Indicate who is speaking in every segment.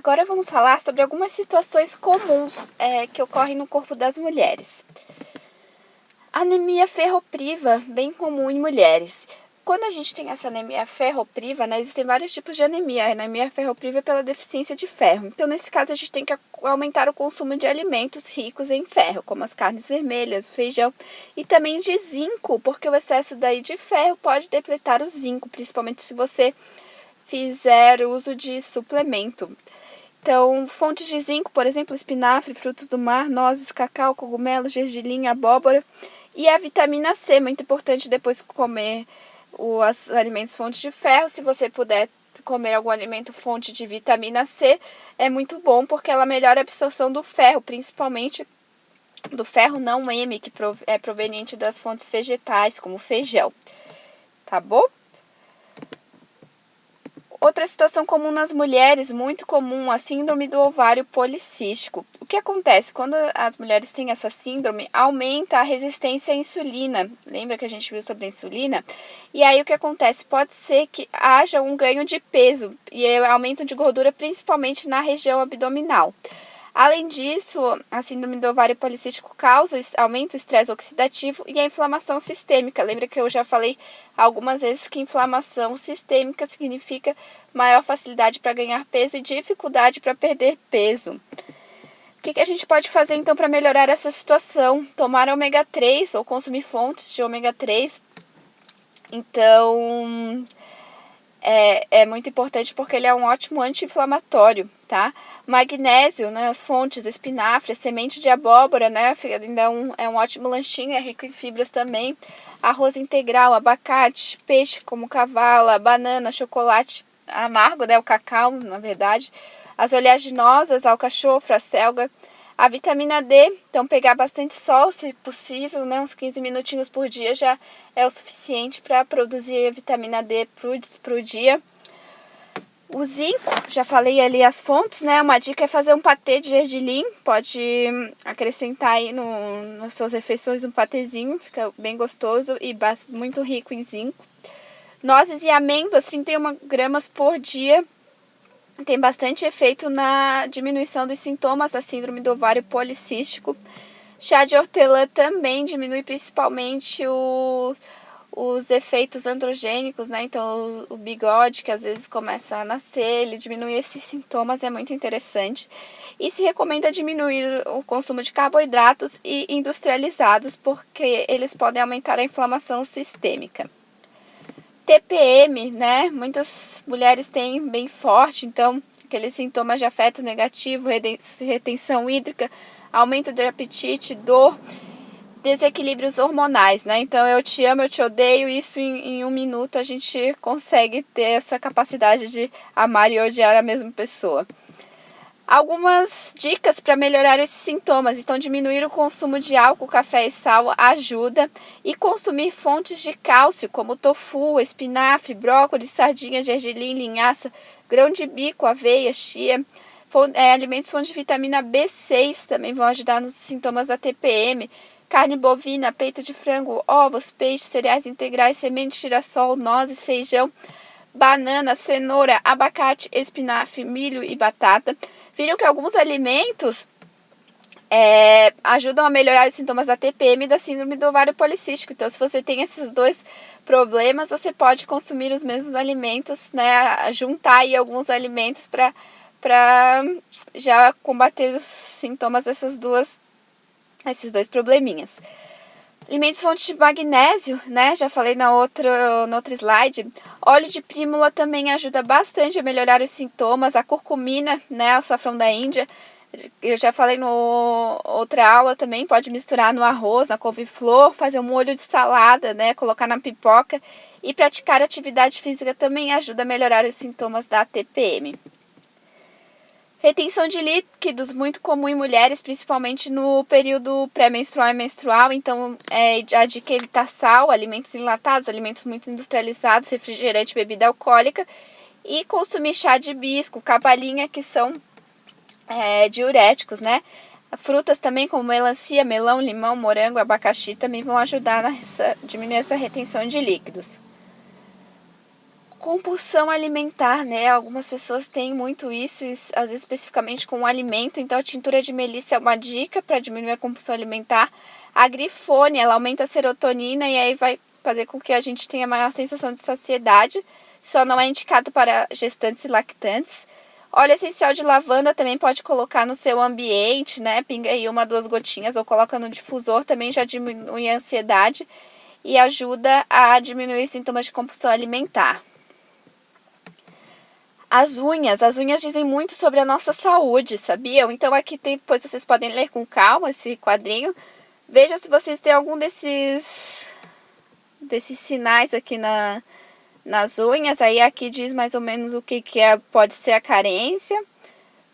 Speaker 1: Agora vamos falar sobre algumas situações comuns que ocorrem no corpo das mulheres. Anemia ferropriva, bem comum em mulheres. Quando a gente tem essa anemia ferropriva, existem vários tipos de anemia. A anemia ferropriva é pela deficiência de ferro. Então, nesse caso, a gente tem que aumentar o consumo de alimentos ricos em ferro, como as carnes vermelhas, o feijão, e também de zinco, porque o excesso de ferro pode depletar o zinco, principalmente se você fizer uso de suplemento. Então, fontes de zinco, por exemplo, espinafre, frutos do mar, nozes, cacau, cogumelo, gergelim, abóbora. E a vitamina C, muito importante depois de comer os alimentos fontes de ferro. Se você puder comer algum alimento fonte de vitamina C, é muito bom porque ela melhora a absorção do ferro, principalmente do ferro não M, que é proveniente das fontes vegetais, como feijão. Tá bom? Outra situação comum nas mulheres, muito comum, a síndrome do ovário policístico. O que acontece? Quando as mulheres têm essa síndrome, aumenta a resistência à insulina. Lembra que a gente viu sobre a insulina? E aí o que acontece? Pode ser que haja um ganho de peso e aumento de gordura, principalmente na região abdominal. Além disso, a síndrome do ovário policístico aumenta o estresse oxidativo e a inflamação sistêmica. Lembra que eu já falei algumas vezes que inflamação sistêmica significa maior facilidade para ganhar peso e dificuldade para perder peso. O que a gente pode fazer então para melhorar essa situação? Tomar ômega 3 ou consumir fontes de ômega 3. Então, é muito importante porque ele é um ótimo anti-inflamatório, tá? Magnésio, as fontes, espinafre, semente de abóbora, ainda é um ótimo lanchinho, é rico em fibras também. Arroz integral, abacate, peixe como cavala, banana, chocolate amargo, o cacau, na verdade. As oleaginosas, alcachofra, selga. A vitamina D, então pegar bastante sol, se possível, uns 15 minutinhos por dia já é o suficiente para produzir a vitamina D para o dia. O zinco, já falei ali as fontes, Uma dica é fazer um patê de gergelim, pode acrescentar aí nas suas refeições um patezinho, fica bem gostoso e muito rico em zinco. Nozes e amêndoas, 31 gramas por dia. Tem bastante efeito na diminuição dos sintomas da síndrome do ovário policístico. Chá de hortelã também diminui principalmente os efeitos androgênicos, Então o bigode que às vezes começa a nascer, ele diminui esses sintomas, é muito interessante. E se recomenda diminuir o consumo de carboidratos e industrializados, porque eles podem aumentar a inflamação sistêmica. TPM, muitas mulheres têm bem forte, então aqueles sintomas de afeto negativo, retenção hídrica, aumento de apetite, dor, desequilíbrios hormonais, Então eu te amo, eu te odeio, isso em 1 minuto a gente consegue ter essa capacidade de amar e odiar a mesma pessoa. Algumas dicas para melhorar esses sintomas. Então, diminuir o consumo de álcool, café e sal ajuda. E consumir fontes de cálcio, como tofu, espinafre, brócolis, sardinha, gergelim, linhaça, grão de bico, aveia, chia. Alimentos fontes de vitamina B6 também vão ajudar nos sintomas da TPM. Carne bovina, peito de frango, ovos, peixe, cereais integrais, semente de girassol, nozes, feijão, banana, cenoura, abacate, espinafre, milho e batata. Viram que alguns alimentos ajudam a melhorar os sintomas da TPM e da síndrome do ovário policístico. Então, se você tem esses dois problemas, você pode consumir os mesmos alimentos, juntar aí alguns alimentos para já combater os sintomas esses dois probleminhas. Alimentos fontes de magnésio, já falei no outro slide. Óleo de prímula também ajuda bastante a melhorar os sintomas. A curcumina, o açafrão da Índia, eu já falei outra aula também, pode misturar no arroz, na couve-flor, fazer um molho de salada, colocar na pipoca. E praticar atividade física também ajuda a melhorar os sintomas da TPM. Retenção de líquidos, muito comum em mulheres, principalmente no período pré-menstrual e menstrual. Então, a dica é evitar sal, alimentos enlatados, alimentos muito industrializados, refrigerante, bebida alcoólica. E consumir chá de hibisco, cavalinha, que são diuréticos, Frutas também, como melancia, melão, limão, morango, abacaxi, também vão ajudar a diminuir essa retenção de líquidos. Compulsão alimentar, né? Algumas pessoas têm muito isso, às vezes especificamente com o alimento. Então a tintura de melissa é uma dica para diminuir a compulsão alimentar. A grifônia, ela aumenta a serotonina e aí vai fazer com que a gente tenha maior sensação de saciedade. Só não é indicado para gestantes e lactantes. Óleo essencial de lavanda também pode colocar no seu ambiente, né? Pinga aí 1, 2 gotinhas ou coloca no difusor, também já diminui a ansiedade e ajuda a diminuir os sintomas de compulsão alimentar. As unhas dizem muito sobre a nossa saúde, sabiam? Então aqui tem, depois vocês podem ler com calma esse quadrinho. Veja se vocês têm algum desses sinais aqui nas unhas. Aí aqui diz mais ou menos o que pode ser a carência,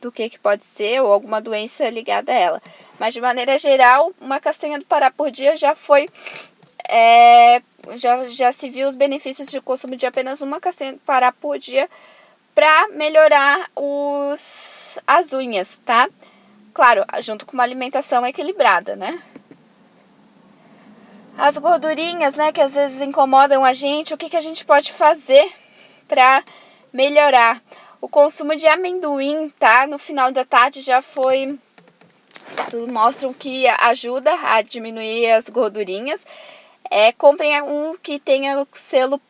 Speaker 1: do que pode ser, ou alguma doença ligada a ela. Mas de maneira geral, uma castanha do Pará por dia já foi... já se viu os benefícios de consumo de apenas uma castanha do Pará por dia para melhorar as unhas, tá? Claro, junto com uma alimentação equilibrada, né? As gordurinhas, né, que às vezes incomodam a gente, o que a gente pode fazer para melhorar? O consumo de amendoim, tá? No final da tarde já foi... Estudos mostram que ajuda a diminuir as gordurinhas. Comprem um que tenha o selo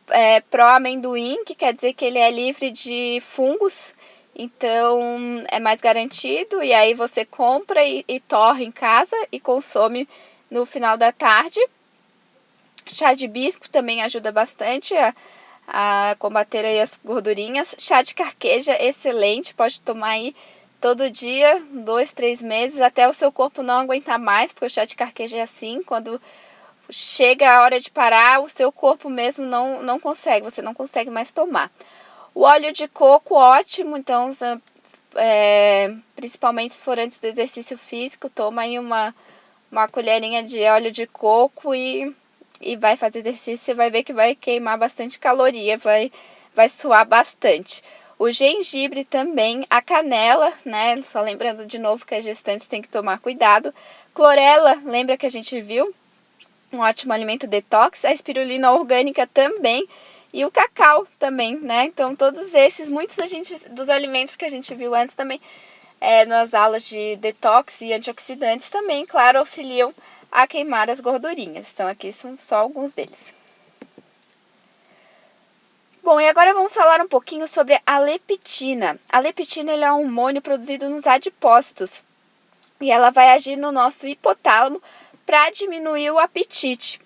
Speaker 1: pró-amendoim, que quer dizer que ele é livre de fungos, então é mais garantido. E aí você compra e torra em casa e consome no final da tarde. Chá de hibisco também ajuda bastante a combater aí as gordurinhas. Chá de carqueja, excelente, pode tomar aí todo dia, 2, 3 meses, até o seu corpo não aguentar mais, porque o chá de carqueja é assim, quando chega a hora de parar, o seu corpo mesmo não consegue, você não consegue mais tomar. O óleo de coco, ótimo, então, principalmente se for antes do exercício físico, toma aí uma colherinha de óleo de coco e vai fazer exercício, você vai ver que vai queimar bastante caloria, vai suar bastante. O gengibre também, a canela, né, só lembrando de novo que as gestantes têm que tomar cuidado. Clorela, lembra que a gente viu? Um ótimo alimento detox, a espirulina orgânica também e o cacau também, né? Então todos esses, muitos dos alimentos que a gente viu antes também nas aulas de detox e antioxidantes também, claro, auxiliam a queimar as gordurinhas. Então aqui são só alguns deles. Bom, e agora vamos falar um pouquinho sobre a leptina. A leptina é um hormônio produzido nos adipócitos e ela vai agir no nosso hipotálamo para diminuir o apetite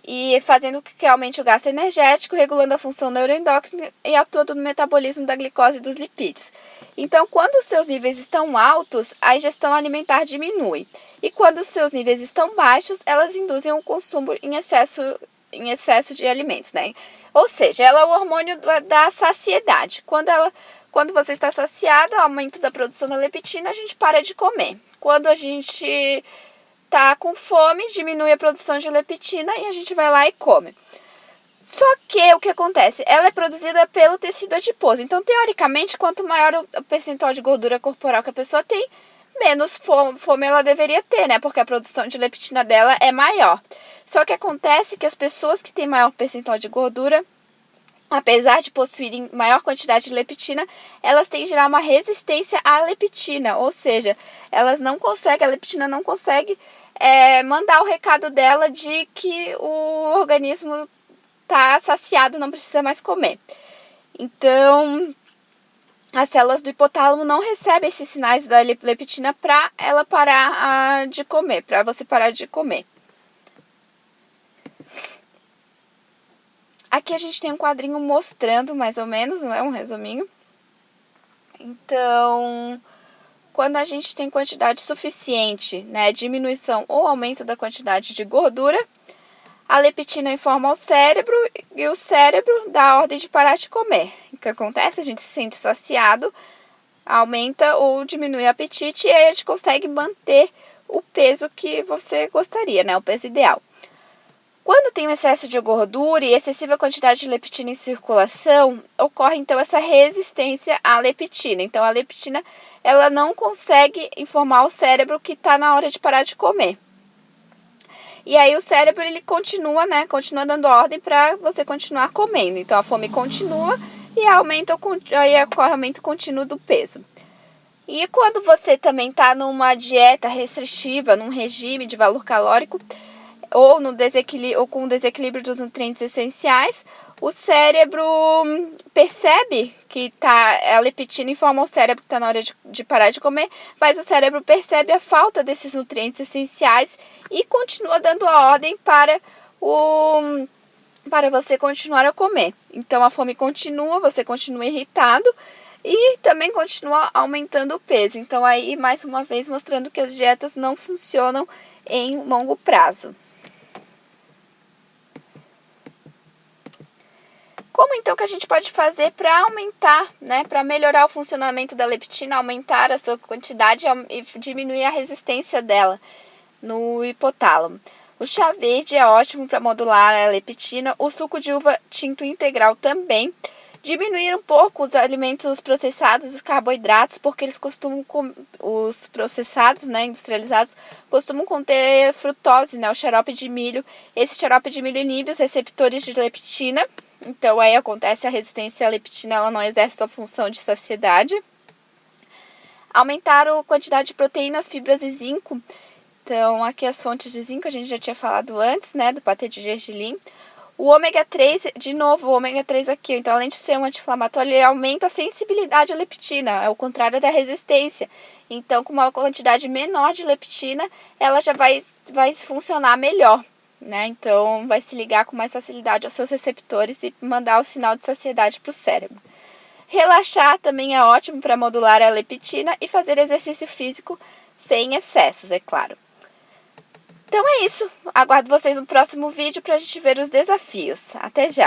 Speaker 1: e fazendo com que aumente o gasto energético, regulando a função neuroendócrina e atuando no metabolismo da glicose e dos lipídios. Então, quando os seus níveis estão altos, a ingestão alimentar diminui. E quando os seus níveis estão baixos, elas induzem o consumo em excesso de alimentos, né? Ou seja, ela é o hormônio da saciedade. Quando você está saciada, aumento da produção da leptina, a gente para de comer. Quando a gente tá com fome, diminui a produção de leptina e a gente vai lá e come. Só que o que acontece? Ela é produzida pelo tecido adiposo. Então, teoricamente, quanto maior o percentual de gordura corporal que a pessoa tem, menos fome ela deveria ter, né? Porque a produção de leptina dela é maior. Só que acontece que as pessoas que têm maior percentual de gordura, apesar de possuírem maior quantidade de leptina, elas têm gerar uma resistência à leptina, ou seja, a leptina não consegue mandar o recado dela de que o organismo está saciado, não precisa mais comer. Então, as células do hipotálamo não recebem esses sinais da leptina para ela parar de comer, para você parar de comer. Aqui a gente tem um quadrinho mostrando mais ou menos, não é um resuminho. Então, quando a gente tem quantidade suficiente, né, diminuição ou aumento da quantidade de gordura, a leptina informa ao cérebro e o cérebro dá a ordem de parar de comer. O que acontece? A gente se sente saciado, aumenta ou diminui o apetite e aí a gente consegue manter o peso que você gostaria, né, o peso ideal. Quando tem um excesso de gordura e excessiva quantidade de leptina em circulação, ocorre então essa resistência à leptina. Então a leptina ela não consegue informar o cérebro que está na hora de parar de comer. E aí o cérebro, ele continua, né? Continua dando ordem para você continuar comendo. Então a fome continua e aí ocorre aumento contínuo do peso. E quando você também está numa dieta restritiva, num regime de valor calórico, ou com desequilíbrio dos nutrientes essenciais, o cérebro percebe que a leptina informa o cérebro que está na hora de parar de comer, mas o cérebro percebe a falta desses nutrientes essenciais e continua dando a ordem para você continuar a comer. Então a fome continua, você continua irritado e também continua aumentando o peso. Então aí, mais uma vez, mostrando que as dietas não funcionam em longo prazo. Como então que a gente pode fazer para aumentar, né, para melhorar o funcionamento da leptina, aumentar a sua quantidade e diminuir a resistência dela no hipotálamo? O chá verde é ótimo para modular a leptina, o suco de uva tinto integral também. Diminuir um pouco os alimentos processados, os carboidratos, porque eles os processados, né, industrializados, costumam conter frutose, né, o xarope de milho. Esse xarope de milho inibe os receptores de leptina. Então, aí acontece a resistência à leptina, ela não exerce sua função de saciedade. Aumentar a quantidade de proteínas, fibras e zinco. Então, aqui as fontes de zinco, a gente já tinha falado antes, né, do patê de gergelim. O ômega 3, de novo, o ômega 3 aqui, então além de ser um anti-inflamatório, ele aumenta a sensibilidade à leptina, é o contrário da resistência. Então, com uma quantidade menor de leptina, ela já vai funcionar melhor, né? Então, vai se ligar com mais facilidade aos seus receptores e mandar o sinal de saciedade para o cérebro. Relaxar também é ótimo para modular a leptina e fazer exercício físico sem excessos, é claro. Então é isso. Aguardo vocês no próximo vídeo para a gente ver os desafios. Até já!